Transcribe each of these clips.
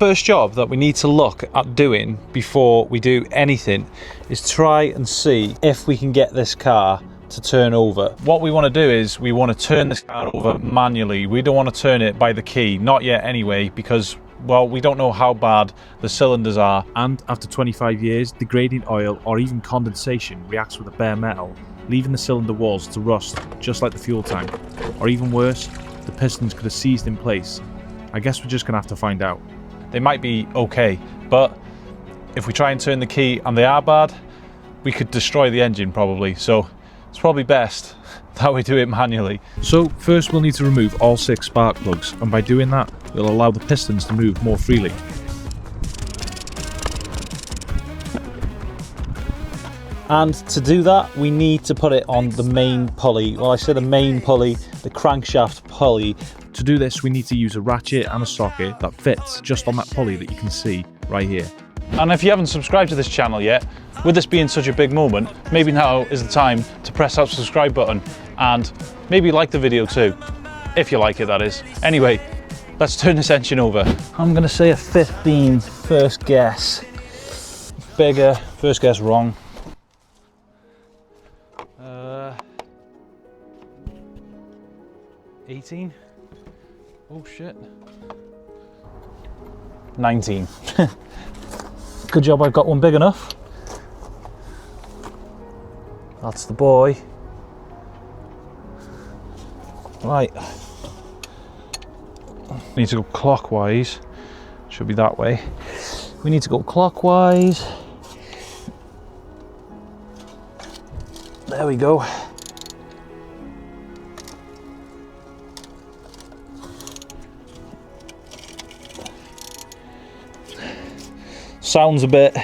First job that we need to look at doing before we do anything is try and see if we can get this car to turn over. What we want to do is we want to turn this car over manually. We don't want to turn it by the key, not yet anyway, because, well, we don't know how bad the cylinders are. And after 25 years, degrading oil or even condensation reacts with the bare metal, leaving the cylinder walls to rust, just like the fuel tank. Or even worse, the pistons could have seized in place. I guess we're just going to have to find out. They might be okay, but if we try and turn the key and they are bad, we could destroy the engine probably. So it's probably best that we do it manually. So first we'll need to remove all 6 spark plugs, and by doing that, we'll allow the pistons to move more freely. And to do that, we need to put it on the main pulley. Well, I say the main pulley, the crankshaft pulley. To do this, we need to use a ratchet and a socket that fits just on that pulley that you can see right here. And if you haven't subscribed to this channel yet, with this being such a big moment, maybe now is the time to press that subscribe button and maybe like the video too, if you like it, that is. Anyway, let's turn this engine over. I'm gonna say a 15 first guess. Bigger, first guess wrong. 18. Oh shit. 19. Good job I've got one big enough. That's the boy. Right. Need to go clockwise. Should be that way. We need to go clockwise. There we go. Sounds a bit,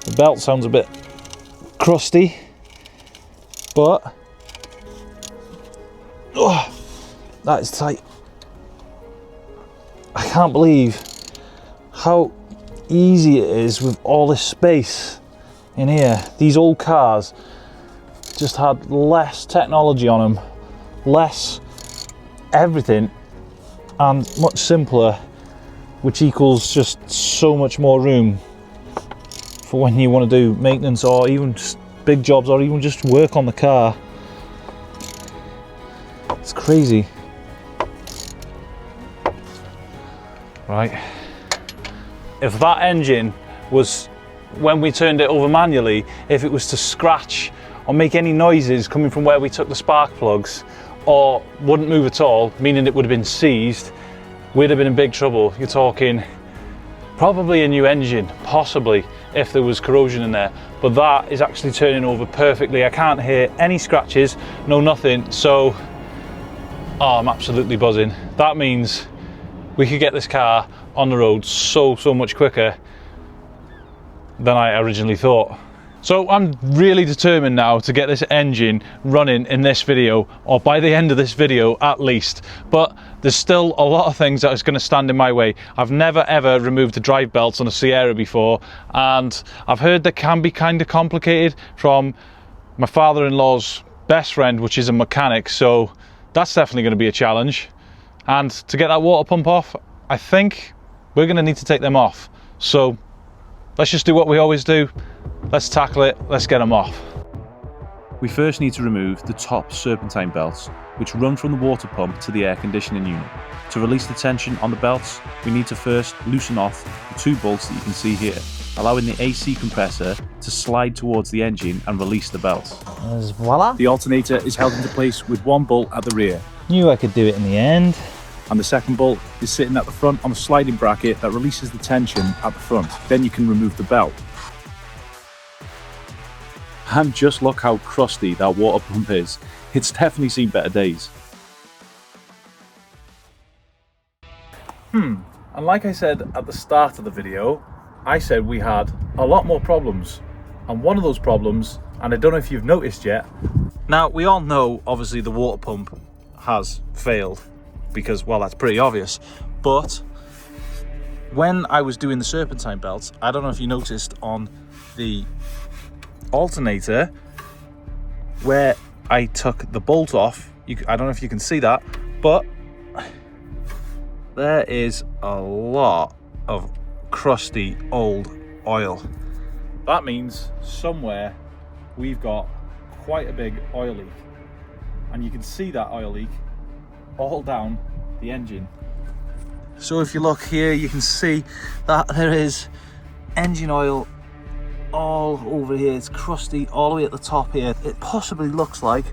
the belt sounds a bit crusty, but oh, that is tight. I can't believe how easy it is with all this space in here. These old cars just had less technology on them, less everything, and much simpler, which equals just so much more room for when you want to do maintenance or even just big jobs or even just work on the car. It's crazy. Right. If that engine was, when we turned it over manually, if it was to scratch or make any noises coming from where we took the spark plugs, or wouldn't move at all, meaning it would have been seized, we'd have been in big trouble. You're talking probably a new engine, possibly, if there was corrosion in there. But that is actually turning over perfectly. I can't hear any scratches, no nothing. So, oh, I'm absolutely buzzing. That means we could get this car on the road so much quicker than I originally thought. So I'm really determined now to get this engine running in this video, or by the end of this video at least. But there's still a lot of things that is going to stand in my way. I've never ever removed the drive belts on a Sierra before, and I've heard that can be kind of complicated from my father-in-law's best friend, which is a mechanic, so that's definitely going to be a challenge. And to get that water pump off, I think we're going to need to take them off. So let's just do what we always do. Let's tackle it, let's get them off. We first need to remove the top serpentine belts, which run from the water pump to the air conditioning unit. To release the tension on the belts, we need to first loosen off the 2 bolts that you can see here, allowing the AC compressor to slide towards the engine and release the belts. Voila. The alternator is held into place with 1 bolt at the rear. Knew I could do it in the end. And the second bolt is sitting at the front on a sliding bracket that releases the tension at the front. Then you can remove the belt. And just look how crusty that water pump is. It's definitely seen better days. And like I said at the start of the video, I said we had a lot more problems. And one of those problems, and I don't know if you've noticed yet, now we all know obviously the water pump has failed because, well, that's pretty obvious. But when I was doing the serpentine belts, I don't know if you noticed on the alternator where I took the bolt off, I don't know if you can see that, but there is a lot of crusty old oil. That means somewhere we've got quite a big oil leak, and you can see that oil leak all down the engine. So if you look here, you can see that there is engine oil all over here. It's crusty all the way at the top here. It possibly looks like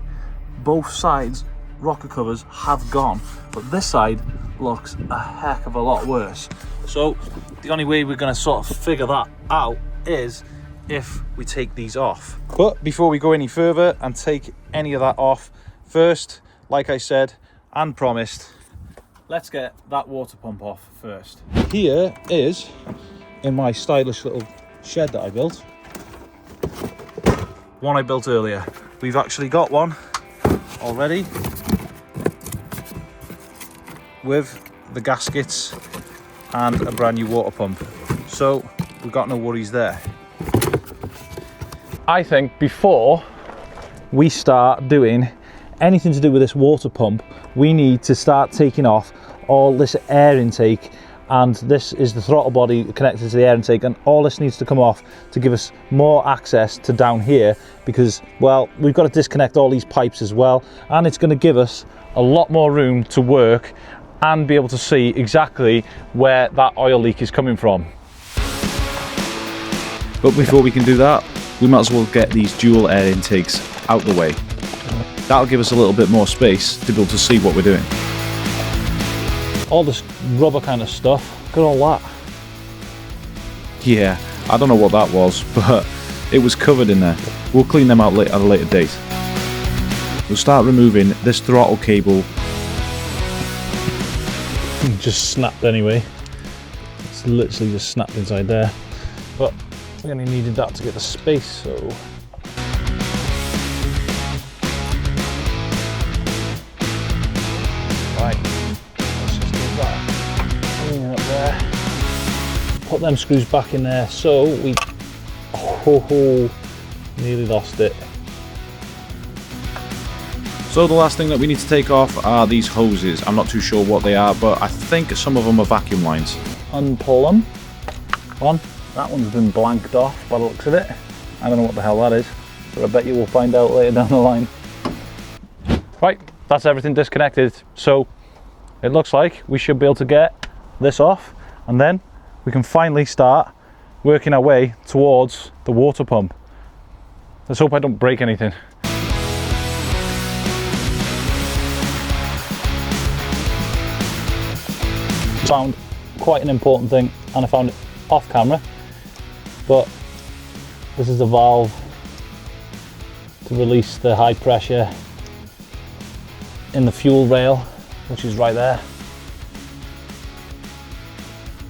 both sides rocker covers have gone, but this side looks a heck of a lot worse. So the only way we're going to sort of figure that out is if we take these off. But before we go any further and take any of that off, first, like I said and promised, let's get that water pump off first. Here is, in my stylish little shed that I built, one I built earlier. We've actually got one already with the gaskets and a brand new water pump, so we've got no worries there. I think before we start doing anything to do with this water pump, we need to start taking off all this air intake, and this is the throttle body connected to the air intake, and all this needs to come off to give us more access to down here, because, well, we've got to disconnect all these pipes as well, and it's going to give us a lot more room to work and be able to see exactly where that oil leak is coming from. But before we can do that, we might as well get these dual air intakes out the way. That'll give us a little bit more space to be able to see what we're doing. All this rubber kind of stuff, look at all that. Yeah, I don't know what that was, but it was covered in there. We'll clean them out at a later date. We'll start removing this throttle cable. Just snapped anyway. It's literally just snapped inside there. But we only needed that to get the space, so. Right, let's just do that. Clean it up there. Put them screws back in there, so we, nearly lost it. So the last thing that we need to take off are these hoses. I'm not too sure what they are, but I think some of them are vacuum lines. Unpull them. One. That one's been blanked off by the looks of it. I don't know what the hell that is, but I bet you will find out later down the line. Right, that's everything disconnected. So it looks like we should be able to get this off, and then we can finally start working our way towards the water pump. Let's hope I don't break anything. Found quite an important thing, and I found it off camera, but this is the valve to release the high pressure in the fuel rail, which is right there.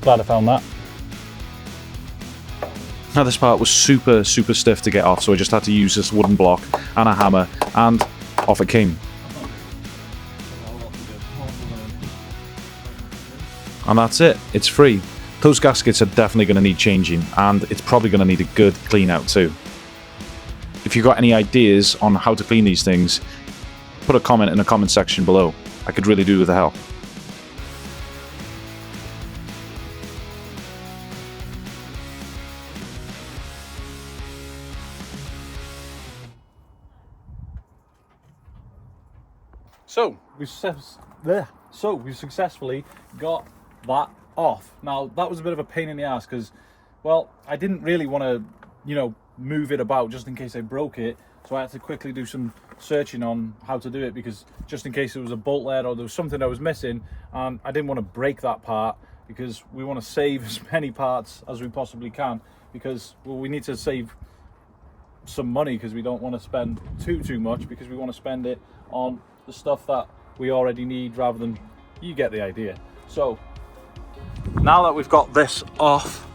Glad I found that. Now this part was super stiff to get off, so I just had to use this wooden block and a hammer, and off it came. And that's it, it's free. Those gaskets are definitely going to need changing, and it's probably going to need a good clean out too. If you've got any ideas on how to clean these things, put a comment in the comment section below. I could really do with the help. So we've successfully got that off. Now that was a bit of a pain in the ass because, well, I didn't really want to, move it about just in case I broke it. So I had to quickly do some searching on how to do it, because just in case there was a bolt there or there was something I was missing, and I didn't want to break that part, because we want to save as many parts as we possibly can, because, well, we need to save some money, because we don't want to spend too much, because we want to spend it on the stuff that we already need rather than, you get the idea. So now that we've got this off,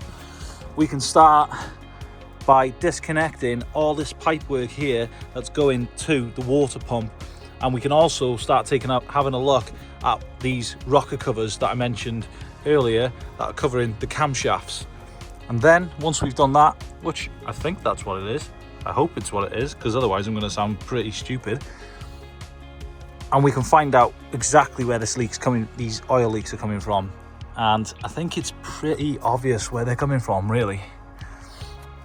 we can start by disconnecting all this pipe work here that's going to the water pump, and we can also start having a look at these rocker covers that I mentioned earlier that are covering the camshafts. And then once we've done that, which I think that's what it is, I hope it's what it is, because otherwise I'm going to sound pretty stupid, and we can find out exactly where these oil leaks are coming from. and I think it's pretty obvious where they're coming from, really.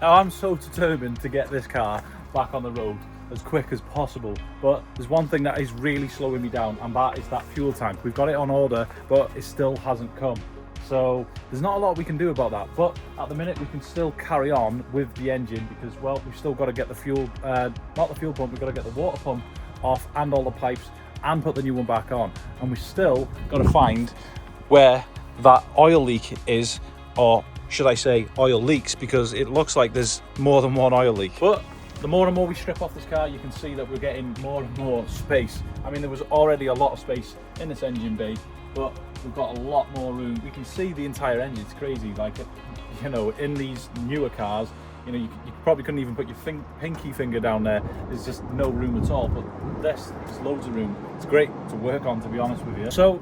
Now, I'm so determined to get this car back on the road as quick as possible, but there's one thing that is really slowing me down, and that is that fuel tank. We've got it on order, but it still hasn't come. So there's not a lot we can do about that, but at the minute we can still carry on with the engine because, well, we've still got to get the fuel, not the fuel pump, we've got to get the water pump off and all the pipes and put the new one back on. And we still got to find where that oil leak is, or should I say oil leaks, because it looks like there's more than one oil leak. But the more and more we strip off this car, you can see that we're getting more and more space. I mean, there was already a lot of space in this engine bay, but we've got a lot more room. We can see the entire engine. It's crazy. Like, you know, in these newer cars, you know, you probably couldn't even put your pinky finger down there. There's just no room at all. But there's loads of room. It's great to work on, to be honest with you. So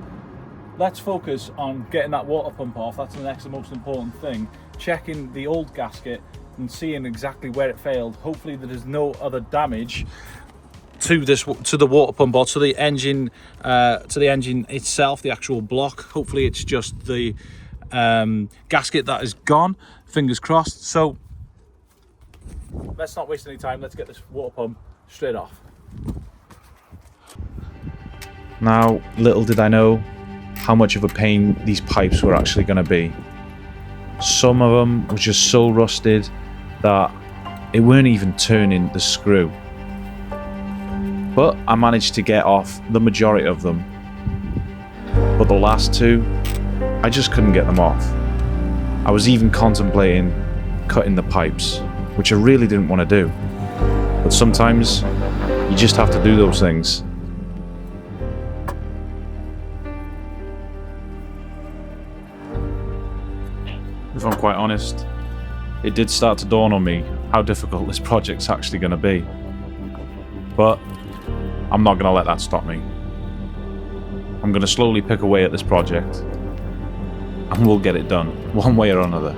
let's focus on getting that water pump off. That's the next most important thing. Checking the old gasket and seeing exactly where it failed. Hopefully there is no other damage to the water pump or to the engine itself, the actual block. Hopefully it's just the gasket that is gone, fingers crossed. So let's not waste any time, let's get this water pump straight off. Now, little did I know how much of a pain these pipes were actually going to be. Some of them were just so rusted that it weren't even turning the screw. But I managed to get off the majority of them. But the last two, I just couldn't get them off. I was even contemplating cutting the pipes, which I really didn't want to do. But sometimes you just have to do those things. If I'm quite honest, it did start to dawn on me how difficult this project's actually going to be. But I'm not going to let that stop me. I'm going to slowly pick away at this project, and we'll get it done, one way or another.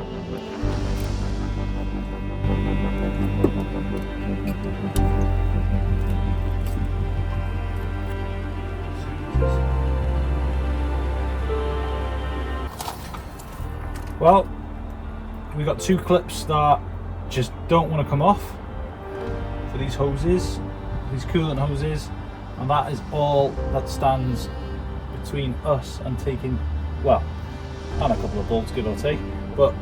Well, we've got two clips that just don't want to come off for these hoses, these coolant hoses, and that is all that stands between us and taking, well, and a couple of bolts, give or take, but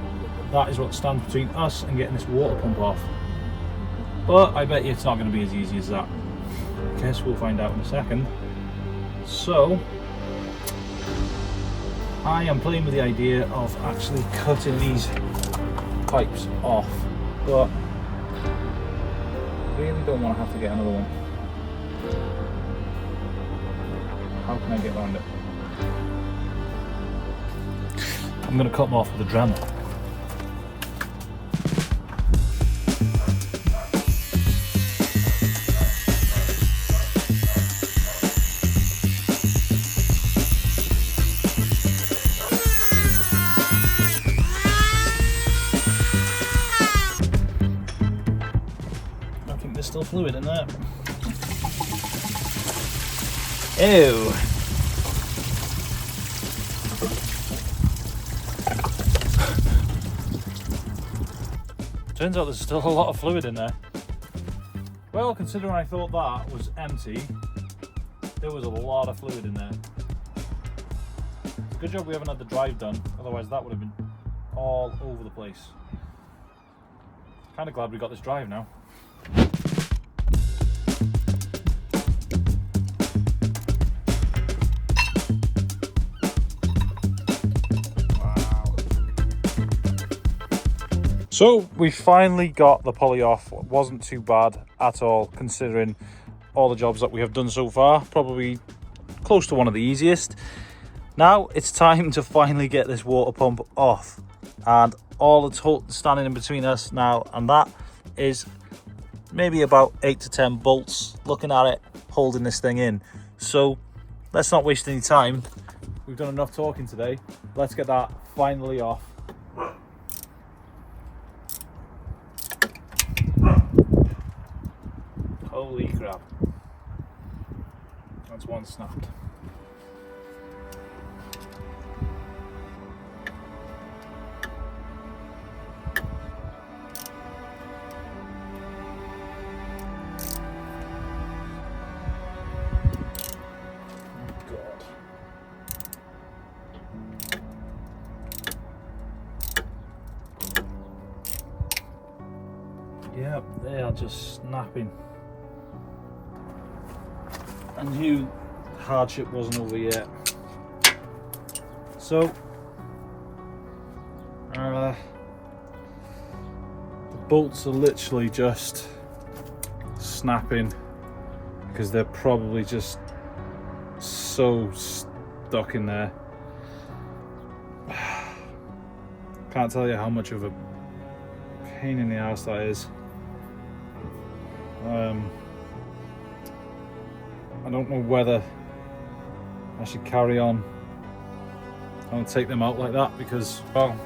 that is what stands between us and getting this water pump off. But I bet you it's not going to be as easy as that. I guess we'll find out in a second. So I am playing with the idea of actually cutting these pipes off, but really don't want to have to get another one. How can I get around it? I'm going to cut them off with a Dremel. I think there's still fluid in there. Ew. Turns out there's still a lot of fluid in there. Well, considering I thought that was empty, there was a lot of fluid in there. It's a good job we haven't had the drive done, otherwise that would have been all over the place. Kind of glad we got this drive now. So we finally got the poly off. It wasn't too bad at all, considering all the jobs that we have done so far. Probably close to one of the easiest. Now it's time to finally get this water pump off, and all that's standing in between us now and that is maybe about 8 to 10 bolts, looking at it, holding this thing in. So let's not waste any time. We've done enough talking today. Let's get that finally off. Holy crap. That's one snapped. Yeah, they are just snapping. I knew hardship wasn't over yet. So, the bolts are literally just snapping because they're probably just so stuck in there. Can't tell you how much of a pain in the ass that is. I don't know whether I should carry on and take them out like that, because, well,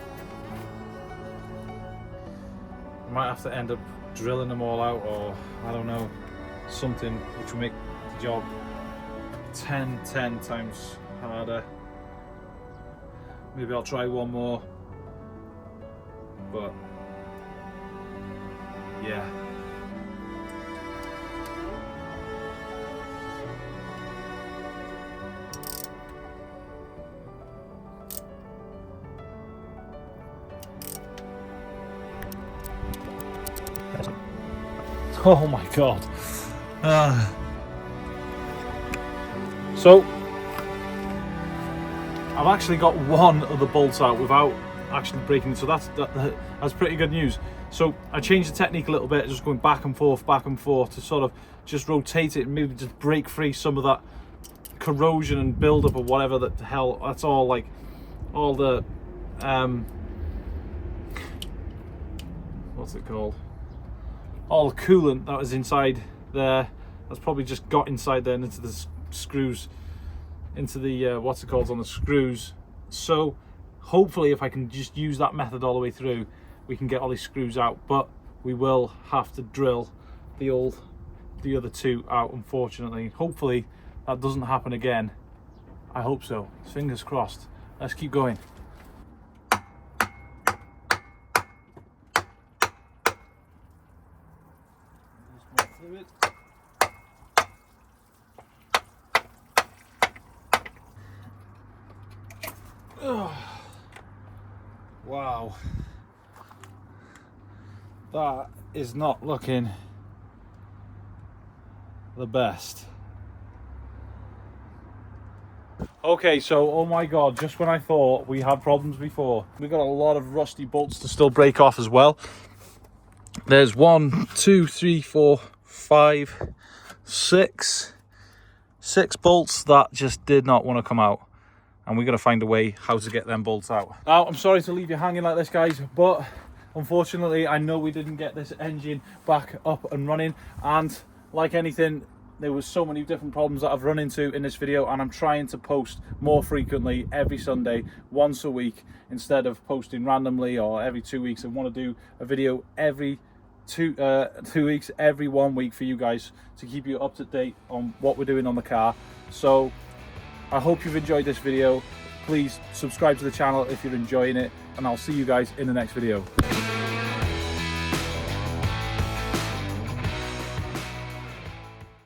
I might have to end up drilling them all out, or I don't know, something which will make the job 10 times harder. Maybe I'll try one more, but yeah. Oh my god. So I've actually got one of the bolts out without actually breaking it, so that's pretty good news. So I changed the technique a little bit, just going back and forth to sort of just rotate it and maybe just break free some of that corrosion and buildup or whatever the hell. That's all, like, all the what's it called? All the coolant that was inside there, that's probably just got inside there and into the screws, into the what's it called on the screws. So hopefully if I can just use that method all the way through, we can get all these screws out, but we will have to drill the other two out, unfortunately. Hopefully that doesn't happen again. I hope so. Fingers crossed. Let's keep going. Wow, that is not looking the best. Okay, so oh my god, just when I thought we had problems before, we got a lot of rusty bolts to still break off as well. There's 1, 2, 3, 4, 5, 6 bolts that just did not want to come out, and we're going to find a way how to get them bolts out. Now, I'm sorry to leave you hanging like this, guys, but unfortunately I know we didn't get this engine back up and running, and like anything, there was so many different problems that I've run into in this video, and I'm trying to post more frequently every Sunday, once a week, instead of posting randomly or every 2 weeks. I want to do a video every 2 weeks, every 1 week for you guys, to keep you up to date on what we're doing on the car. So I hope you've enjoyed this video. Please subscribe to the channel if you're enjoying it, and I'll see you guys in the next video.